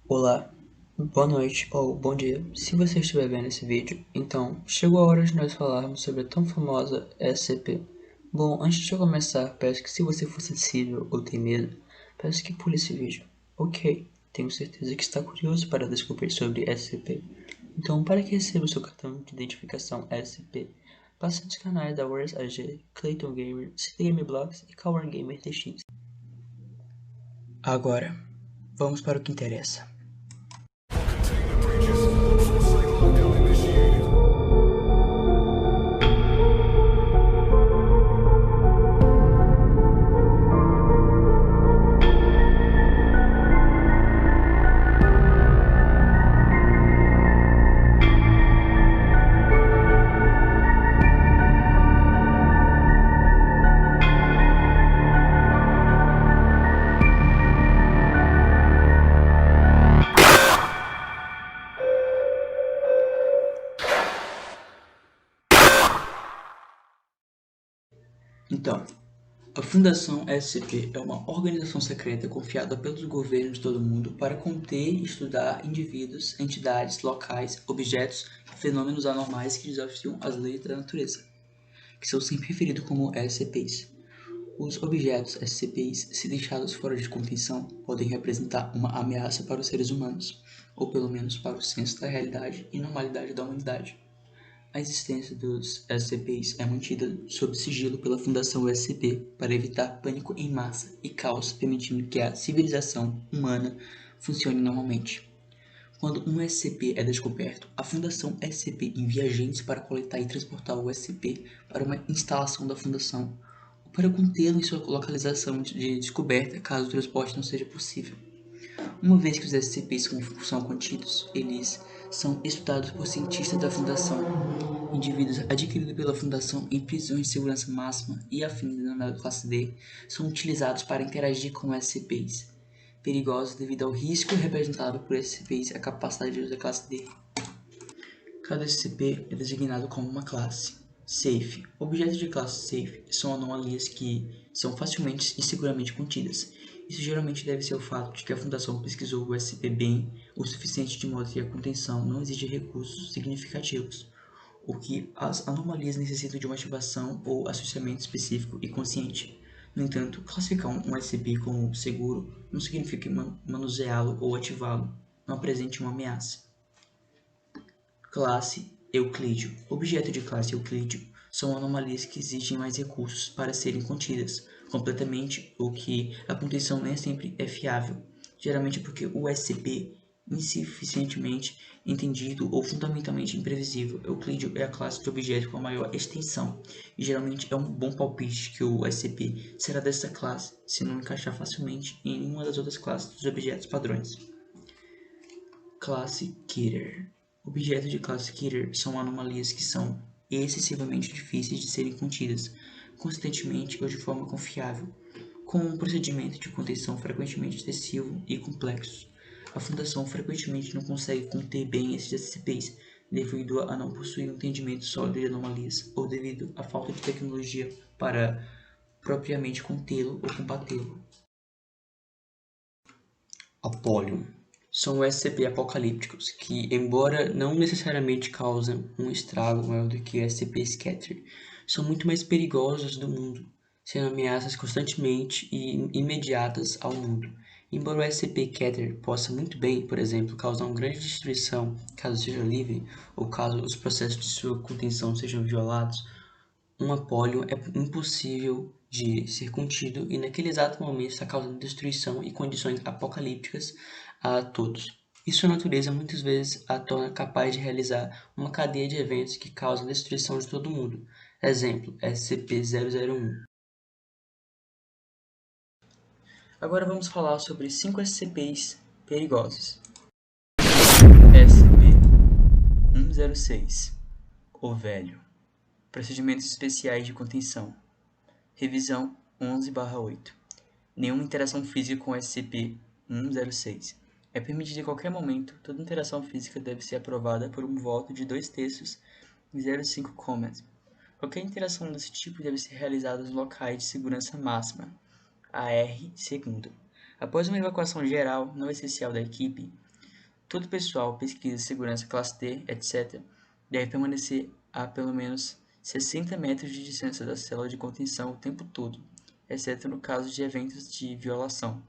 Olá, boa noite ou bom dia, se você estiver vendo esse vídeo. Então, chegou a hora de nós falarmos sobre a tão famosa SCP. Bom, antes de eu começar, peço que se você for sensível ou tem medo, peço que pule esse vídeo. Ok, tenho certeza que está curioso para descobrir sobre SCP. Então, para que receba o seu cartão de identificação SCP, passe nos canais da Wars AG, Clayton Gamer, City Game Blocks e Kawan Gamer TX. Agora, vamos para o que interessa. Então, a Fundação SCP é uma organização secreta confiada pelos governos de todo o mundo para conter e estudar indivíduos, entidades, locais, objetos e fenômenos anormais que desafiam as leis da natureza, que são sempre referidos como SCPs. Os objetos SCPs, se deixados fora de contenção, podem representar uma ameaça para os seres humanos, ou pelo menos para o senso da realidade e normalidade da humanidade. A existência dos SCPs é mantida sob sigilo pela Fundação SCP para evitar pânico em massa e caos, permitindo que a civilização humana funcione normalmente. Quando um SCP é descoberto, a Fundação SCP envia agentes para coletar e transportar o SCP para uma instalação da Fundação, ou para contê-lo em sua localização de descoberta caso o transporte não seja possível. Uma vez que os SCPs são contidos, eles são estudados por cientistas da Fundação. Indivíduos adquiridos pela Fundação em prisões de segurança máxima e afins da classe D são utilizados para interagir com SCPs perigosos devido ao risco representado por SCPs e a capacidade da classe D. Cada SCP é designado como uma classe. Safe. Objetos de classe Safe são anomalias que são facilmente e seguramente contidas. Isso geralmente deve ser o fato de que a Fundação pesquisou o SCP bem o suficiente de modo que a contenção não exige recursos significativos, ou que as anomalias necessitam de uma ativação ou associamento específico e consciente. No entanto, classificar um SCP como seguro não significa manuseá-lo ou ativá-lo não apresente uma ameaça. Classe Euclídeo. Objetos de classe Euclídeo são anomalias que exigem mais recursos para serem contidas completamente ou que a contenção nem sempre é fiável, geralmente porque o SCP insuficientemente entendido ou fundamentalmente imprevisível. Euclídeo é a classe de objeto com a maior extensão e geralmente é um bom palpite que o SCP será dessa classe se não encaixar facilmente em nenhuma das outras classes dos objetos padrões. Classe Keter. Objetos de classe Keter são anomalias que são excessivamente difíceis de serem contidas consistentemente ou de forma confiável, com um procedimento de contenção frequentemente excessivo e complexo. A Fundação frequentemente não consegue conter bem esses SCPs devido a não possuir um entendimento sólido de anomalias ou devido à falta de tecnologia para propriamente contê-lo ou combatê-lo. Apollyon são SCP apocalípticos que, embora não necessariamente causem um estrago maior do que SCP-Scatter, são muito mais perigosos do mundo, sendo ameaças constantemente e imediatas ao mundo. Embora o SCP-Scatter possa muito bem, por exemplo, causar uma grande destruição caso seja livre ou caso os processos de sua contenção sejam violados, um Apollyon é impossível de ser contido e naquele exato momento está causando destruição e condições apocalípticas a todos. E sua natureza muitas vezes a torna capaz de realizar uma cadeia de eventos que causam destruição de todo mundo. Exemplo, SCP-001. Agora vamos falar sobre 5 SCPs perigosos. SCP-106. O Velho. Procedimentos especiais de contenção. Revisão 11/8. Nenhuma interação física com SCP-106. É permitida em qualquer momento, toda interação física deve ser aprovada por um voto de 2/3 em 0,5 Command. Qualquer interação desse tipo deve ser realizada nos locais de segurança máxima, AR segundo. Após uma evacuação geral não essencial da equipe, Todo pessoal, pesquisa, segurança, classe D, etc., deve permanecer a pelo menos 60 metros de distância da célula de contenção o tempo todo, exceto no caso de eventos de violação.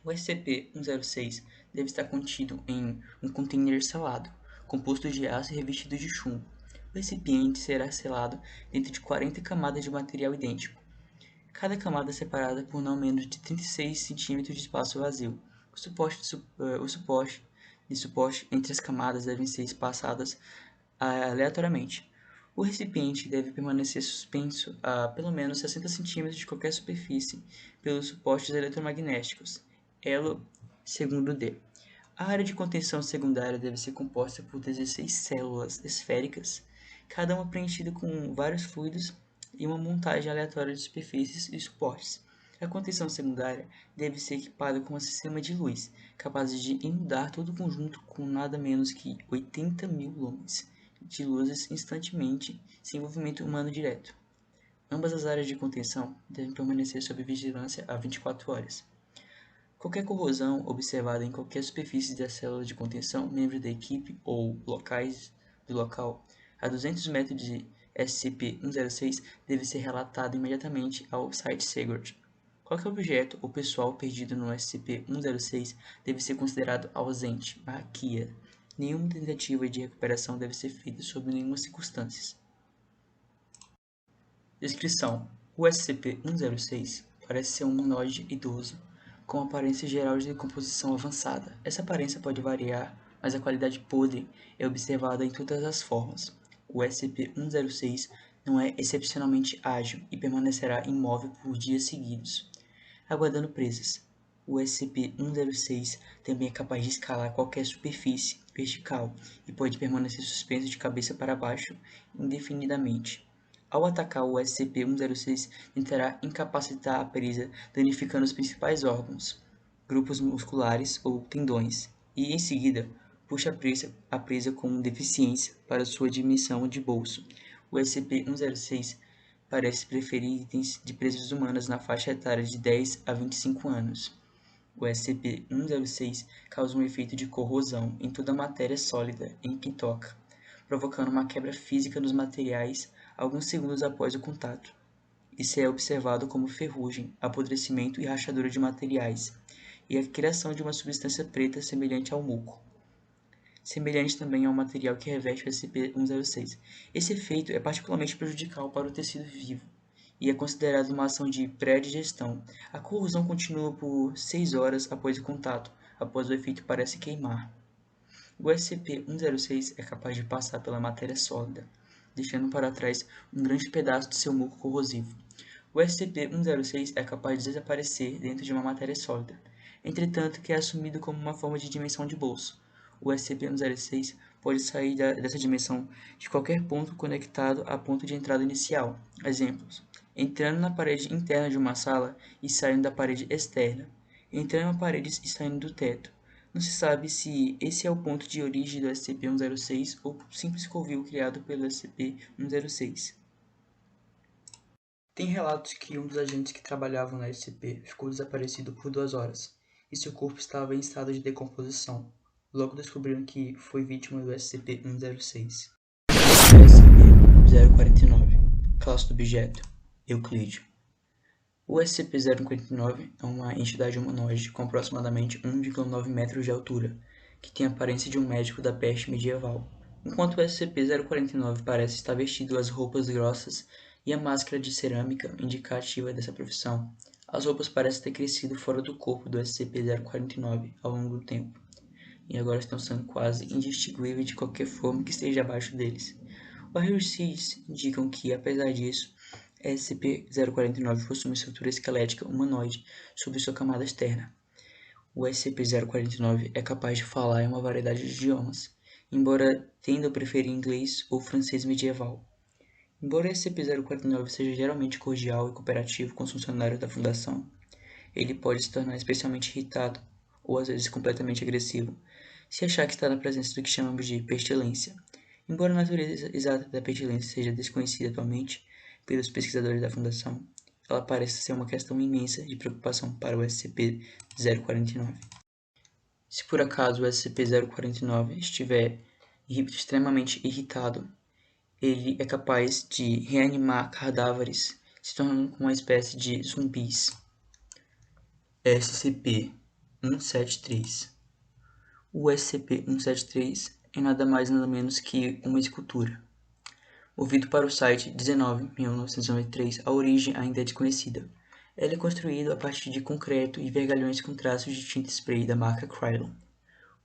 O SCP-106 deve estar contido em um container selado, composto de aço e revestido de chumbo. O recipiente será selado dentro de 40 camadas de material idêntico, cada camada separada por não menos de 36 cm de espaço vazio. O suporte entre as camadas devem ser espaçadas aleatoriamente. O recipiente deve permanecer suspenso a pelo menos 60 cm de qualquer superfície pelos suportes eletromagnéticos, elo segundo D. A área de contenção secundária deve ser composta por 16 células esféricas, cada uma preenchida com vários fluidos e uma montagem aleatória de superfícies e suportes. A contenção secundária deve ser equipada com um sistema de luz, capaz de inundar todo o conjunto com nada menos que 80.000 lumens de luzes instantaneamente, sem envolvimento humano direto. Ambas as áreas de contenção devem permanecer sob vigilância a 24 horas. Qualquer corrosão observada em qualquer superfície da célula de contenção, membro da equipe ou locais do local a 200 metros de SCP-106 deve ser relatado imediatamente ao site SEGURT. Qualquer objeto ou pessoal perdido no SCP-106 deve ser considerado ausente, /KIA. Nenhuma tentativa de recuperação deve ser feita sob nenhuma circunstância. Descrição: o SCP-106 parece ser um humanoide idoso, com aparência geral de decomposição avançada. Essa aparência pode variar, mas a qualidade podre é observada em todas as formas. O SCP-106 não é excepcionalmente ágil e permanecerá imóvel por dias seguidos, aguardando presas. O SCP-106 também é capaz de escalar qualquer superfície vertical e pode permanecer suspenso de cabeça para baixo indefinidamente. Ao atacar o SCP-106, tentará incapacitar a presa, danificando os principais órgãos, grupos musculares ou tendões, e, em seguida, puxa a presa com deficiência para sua dimensão de bolso. O SCP-106 parece preferir itens de presas humanas na faixa etária de 10 a 25 anos. O SCP-106 causa um efeito de corrosão em toda a matéria sólida em que toca, provocando uma quebra física nos materiais alguns segundos após o contato. Isso é observado como ferrugem, apodrecimento e rachadura de materiais, e a criação de uma substância preta semelhante ao muco, semelhante também ao material que reveste o SCP-106. Esse efeito é particularmente prejudicial para o tecido vivo e é considerado uma ação de pré-digestão. A corrosão continua por 6 horas após o contato, após o efeito parece queimar. O SCP-106 é capaz de passar pela matéria sólida, deixando para trás um grande pedaço de seu muco corrosivo. O SCP-106 é capaz de desaparecer dentro de uma matéria sólida, entretanto que é assumido como uma forma de dimensão de bolso. O SCP-106 pode sair dessa dimensão de qualquer ponto conectado à ponto de entrada inicial. Exemplos: entrando na parede interna de uma sala e saindo da parede externa, entrando na parede e saindo do teto. Não se sabe se esse é o ponto de origem do SCP-106 ou simples covil criado pelo SCP-106. Tem relatos que um dos agentes que trabalhavam na SCP ficou desaparecido por 2 horas, e seu corpo estava em estado de decomposição. Logo descobriram que foi vítima do SCP-106. SCP-049 Classe do objeto: Euclídeo. O SCP-049 é uma entidade humanoide com aproximadamente 1,9 metros de altura, que tem a aparência de um médico da peste medieval. Enquanto o SCP-049 parece estar vestido as roupas grossas e a máscara de cerâmica indicativa dessa profissão, as roupas parecem ter crescido fora do corpo do SCP-049 ao longo do tempo, e agora estão sendo quase indistinguíveis de qualquer forma que esteja abaixo deles. Os raios-x indicam que, apesar disso, SCP-049 possui uma estrutura esquelética humanoide sobre sua camada externa. O SCP-049 é capaz de falar em uma variedade de idiomas, embora tenda a preferir inglês ou francês medieval. Embora o SCP-049 seja geralmente cordial e cooperativo com os funcionários da Fundação, ele pode se tornar especialmente irritado, ou às vezes completamente agressivo, se achar que está na presença do que chamamos de pestilência. Embora a natureza exata da pestilência seja desconhecida atualmente pelos pesquisadores da Fundação, ela parece ser uma questão imensa de preocupação para o SCP-049. Se por acaso o SCP-049 estiver extremamente irritado, ele é capaz de reanimar cadáveres, se tornando uma espécie de zumbis. SCP-173. O SCP-173 é nada mais nada menos que uma escultura. Ouvido para o site 19.1993, a origem ainda é desconhecida. Ela é construída a partir de concreto e vergalhões com traços de tinta spray da marca Krylon.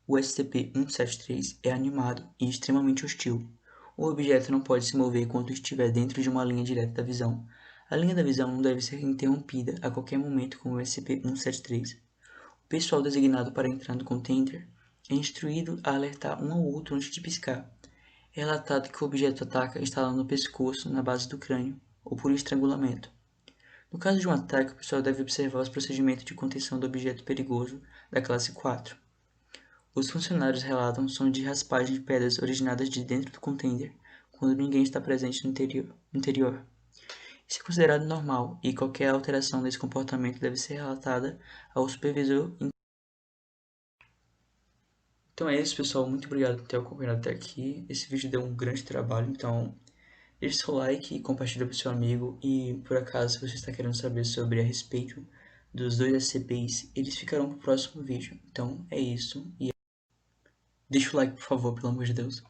O SCP-173 é animado e extremamente hostil. O objeto não pode se mover enquanto estiver dentro de uma linha direta da visão. A linha da visão não deve ser interrompida a qualquer momento com o SCP-173. O pessoal designado para entrar no container é instruído a alertar um ao outro antes de piscar. É relatado que o objeto ataca instalando no pescoço, na base do crânio, ou por estrangulamento. No caso de um ataque, o pessoal deve observar os procedimentos de contenção do objeto perigoso da classe 4. Os funcionários relatam som de raspagem de pedras originadas de dentro do container, quando ninguém está presente no interior. Isso é considerado normal, e qualquer alteração nesse comportamento deve ser relatada ao supervisor. Então é isso, pessoal. Muito obrigado por ter acompanhado até aqui. Esse vídeo deu um grande trabalho, então deixe seu like e compartilhe para o seu amigo. E por acaso, se você está querendo saber sobre a respeito dos dois SCPs, eles ficarão para o próximo vídeo. Então é isso. E deixa o like, por favor, pelo amor de Deus.